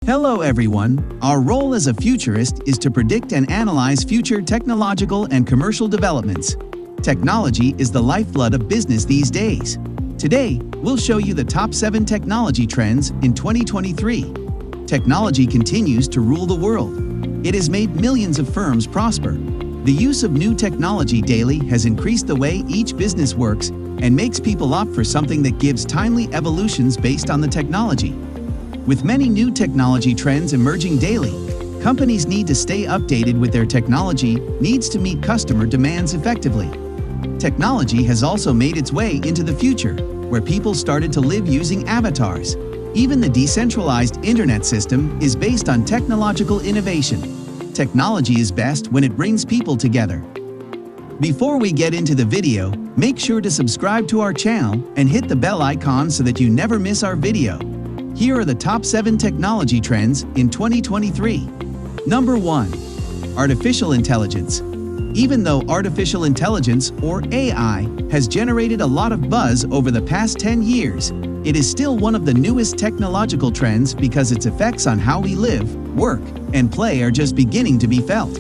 Hello everyone, our role as a futurist is to predict and analyze future technological and commercial developments. Technology is the lifeblood of business these days. Today, we'll show you the top 7 technology trends in 2023. Technology continues to rule the world. It has made millions of firms prosper. The use of new technology daily has increased the way each business works and makes people opt for something that gives timely evolutions based on the technology. With many new technology trends emerging daily, companies need to stay updated with their technology needs to meet customer demands effectively. Technology has also made its way into the future, where people started to live using avatars. Even the decentralized internet system is based on technological innovation. Technology is best when it brings people together. Before we get into the video, make sure to subscribe to our channel and hit the bell icon so that you never miss our video. Here are the top 7 technology trends in 2023. Number 1. Artificial intelligence. Even though artificial intelligence, or AI, has generated a lot of buzz over the past 10 years, it is still one of the newest technological trends because its effects on how we live, work, and play are just beginning to be felt.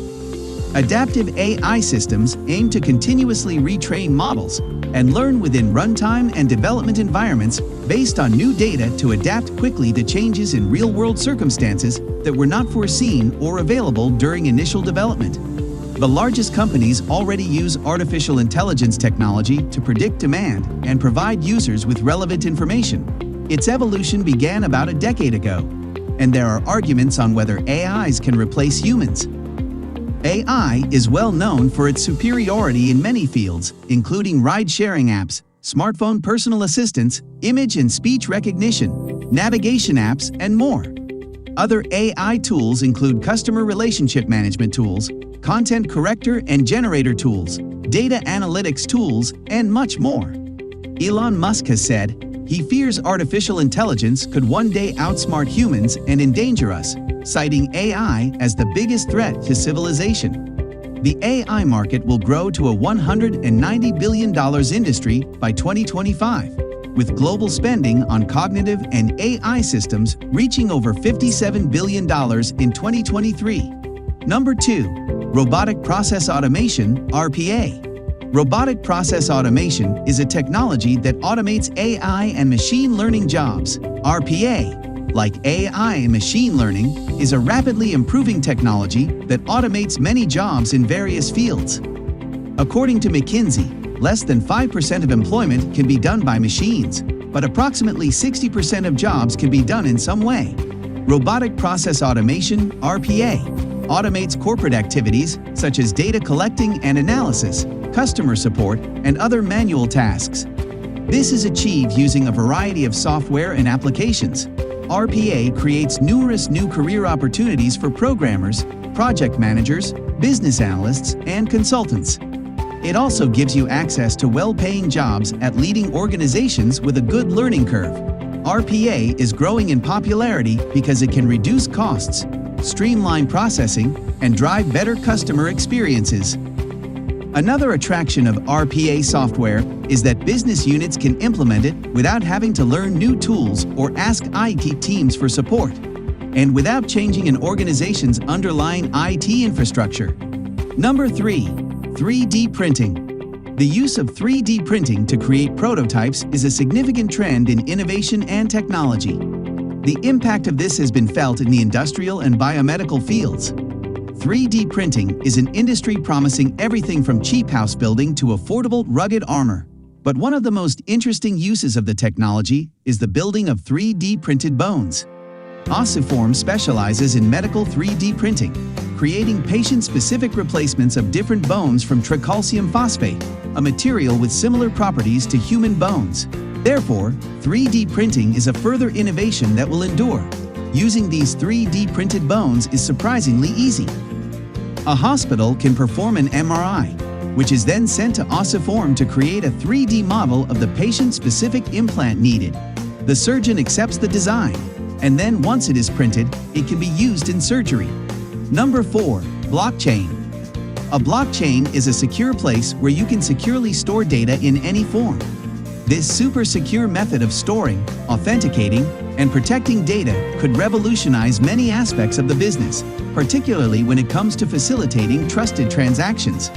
Adaptive AI systems aim to continuously retrain models and learn within runtime and development environments based on new data to adapt quickly to changes in real-world circumstances that were not foreseen or available during initial development. The largest companies already use artificial intelligence technology to predict demand and provide users with relevant information. Its evolution began about a decade ago, and there are arguments on whether AIs can replace humans. AI is well known for its superiority in many fields, including ride-sharing apps, smartphone personal assistants, image and speech recognition, navigation apps, and more. Other AI tools include customer relationship management tools, content corrector and generator tools, data analytics tools, and much more. Elon Musk has said he fears artificial intelligence could one day outsmart humans and endanger us, citing AI as the biggest threat to civilization. The AI market will grow to a $190 billion industry by 2025, with global spending on cognitive and AI systems reaching over $57 billion in 2023. Number 2. Robotic Process Automation, RPA. Robotic process automation is a technology that automates AI and machine learning jobs. RPA, like AI and machine learning, is a rapidly improving technology that automates many jobs in various fields. According to McKinsey, less than 5% of employment can be done by machines, but approximately 60% of jobs can be done in some way. Robotic Process Automation, RPA, automates corporate activities such as data collecting and analysis, customer support, and other manual tasks. This is achieved using a variety of software and applications. RPA creates numerous new career opportunities for programmers, project managers, business analysts, and consultants. It also gives you access to well-paying jobs at leading organizations with a good learning curve. RPA is growing in popularity because it can reduce costs, streamline processing, and drive better customer experiences. Another attraction of RPA software is that business units can implement it without having to learn new tools or ask IT teams for support, and without changing an organization's underlying IT infrastructure. Number 3. 3D printing. The use of 3D printing to create prototypes is a significant trend in innovation and technology. The impact of this has been felt in the industrial and biomedical fields. 3D printing is an industry promising everything from cheap house building to affordable, rugged armor. But one of the most interesting uses of the technology is the building of 3D printed bones. Ossiform specializes in medical 3D printing, creating patient-specific replacements of different bones from tricalcium phosphate, a material with similar properties to human bones. Therefore, 3D printing is a further innovation that will endure. Using these 3D printed bones is surprisingly easy. A hospital can perform an MRI, which is then sent to Ossiform to create a 3D model of the patient-specific implant needed. The surgeon accepts the design, and then once it is printed, it can be used in surgery. Number 4. Blockchain. A blockchain is a secure place where you can securely store data in any form. This super secure method of storing, authenticating, And protecting data could revolutionize many aspects of the business, particularly when it comes to facilitating trusted transactions.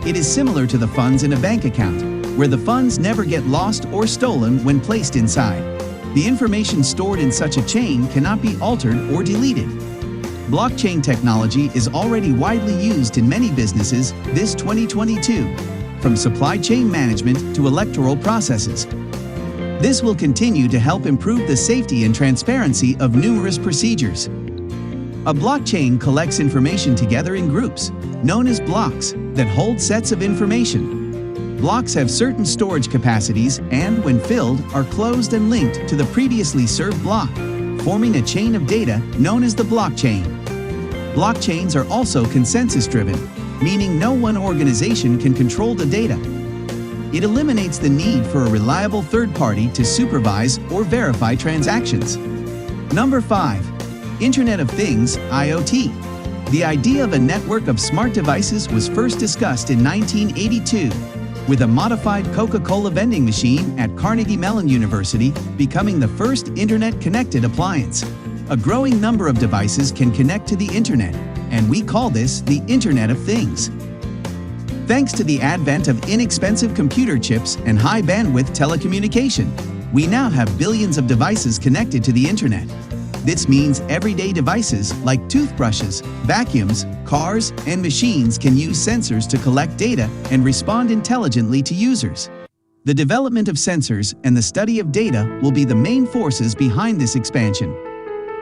It is similar to the funds in a bank account, where the funds never get lost or stolen when placed inside. The information stored in such a chain cannot be altered or deleted. Blockchain technology is already widely used in many businesses this 2022, from supply chain management to electoral processes. This will continue to help improve the safety and transparency of numerous procedures. A blockchain collects information together in groups, known as blocks, that hold sets of information. Blocks have certain storage capacities and, when filled, are closed and linked to the previously served block, forming a chain of data known as the blockchain. Blockchains are also consensus-driven, meaning no one organization can control the data. It eliminates the need for a reliable third party to supervise or verify transactions. Number 5. Internet of Things, IoT. The idea of a network of smart devices was first discussed in 1982, with a modified Coca-Cola vending machine at Carnegie Mellon University becoming the first internet-connected appliance. A growing number of devices can connect to the internet, and we call this the Internet of Things. Thanks to the advent of inexpensive computer chips and high-bandwidth telecommunication, we now have billions of devices connected to the internet. This means everyday devices like toothbrushes, vacuums, cars, and machines can use sensors to collect data and respond intelligently to users. The development of sensors and the study of data will be the main forces behind this expansion.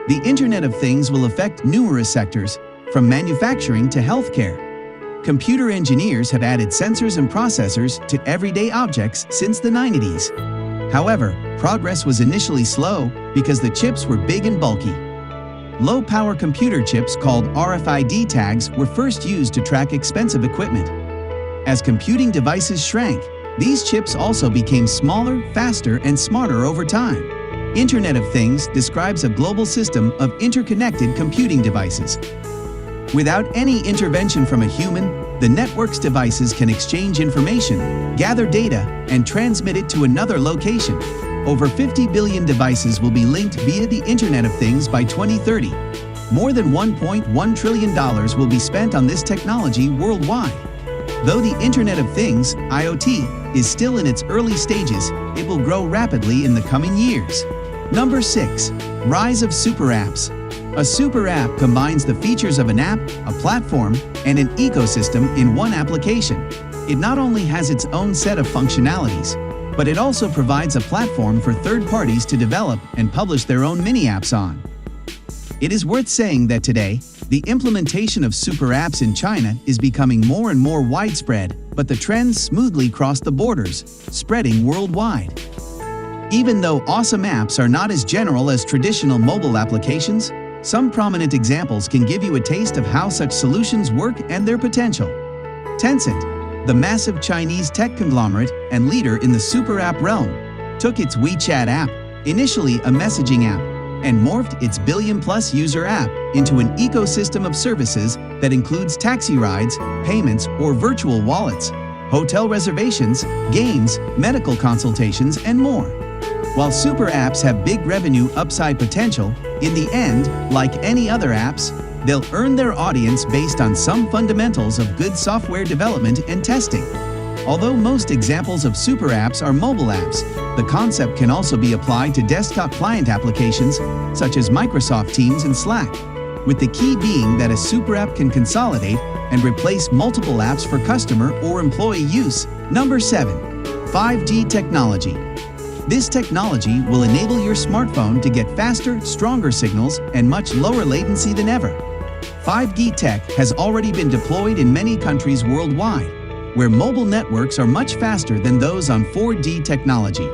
The Internet of Things will affect numerous sectors, from manufacturing to healthcare. Computer engineers have added sensors and processors to everyday objects since the 90s. However, progress was initially slow because the chips were big and bulky. Low-power computer chips called RFID tags were first used to track expensive equipment. As computing devices shrank, these chips also became smaller, faster, and smarter over time. Internet of Things describes a global system of interconnected computing devices. Without any intervention from a human, the network's devices can exchange information, gather data, and transmit it to another location. Over 50 billion devices will be linked via the Internet of Things by 2030. More than $1.1 trillion will be spent on this technology worldwide. Though the Internet of Things, IoT, is still in its early stages, it will grow rapidly in the coming years. Number 6. Rise of Super Apps. A super app combines the features of an app, a platform, and an ecosystem in one application. It not only has its own set of functionalities, but it also provides a platform for third parties to develop and publish their own mini-apps on. It is worth saying that today, the implementation of super apps in China is becoming more and more widespread, but the trends smoothly cross the borders, spreading worldwide. Even though awesome apps are not as general as traditional mobile applications, some prominent examples can give you a taste of how such solutions work and their potential. Tencent, the massive Chinese tech conglomerate and leader in the super app realm, took its WeChat app, initially a messaging app, and morphed its billion-plus user app into an ecosystem of services that includes taxi rides, payments or virtual wallets, hotel reservations, games, medical consultations, and more. While super apps have big revenue upside potential, in the end, like any other apps, they'll earn their audience based on some fundamentals of good software development and testing. Although most examples of super apps are mobile apps, the concept can also be applied to desktop client applications such as Microsoft Teams and Slack, with the key being that a super app can consolidate and replace multiple apps for customer or employee use. Number 7. 5G technology. This technology will enable your smartphone to get faster, stronger signals and much lower latency than ever. 5G tech has already been deployed in many countries worldwide, where mobile networks are much faster than those on 4G technology.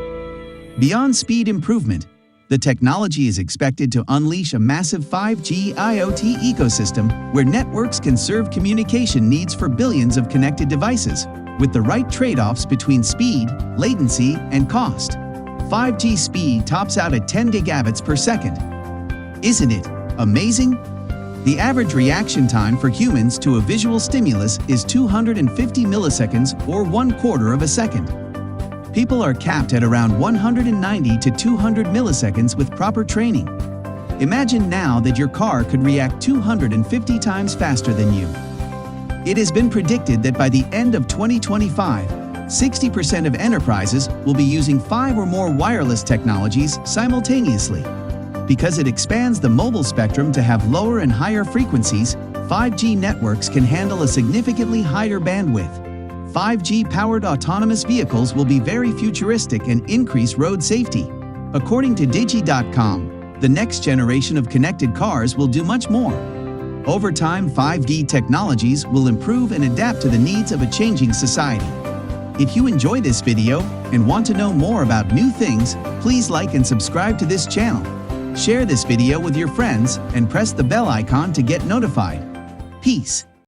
Beyond speed improvement, the technology is expected to unleash a massive 5G IoT ecosystem where networks can serve communication needs for billions of connected devices, with the right trade-offs between speed, latency, and cost. 5G speed tops out at 10 gigabits per second. Isn't it amazing? The average reaction time for humans to a visual stimulus is 250 milliseconds or 1/4 of a second. People are capped at around 190 to 200 milliseconds with proper training. Imagine now that your car could react 250 times faster than you. It has been predicted that by the end of 2025, 60% of enterprises will be using 5 or more wireless technologies simultaneously. Because it expands the mobile spectrum to have lower and higher frequencies, 5G networks can handle a significantly higher bandwidth. 5G-powered autonomous vehicles will be very futuristic and increase road safety. According to Digi.com, the next generation of connected cars will do much more. Over time, 5G technologies will improve and adapt to the needs of a changing society. If you enjoy this video and want to know more about new things, please like and subscribe to this channel. Share this video with your friends and press the bell icon to get notified. Peace.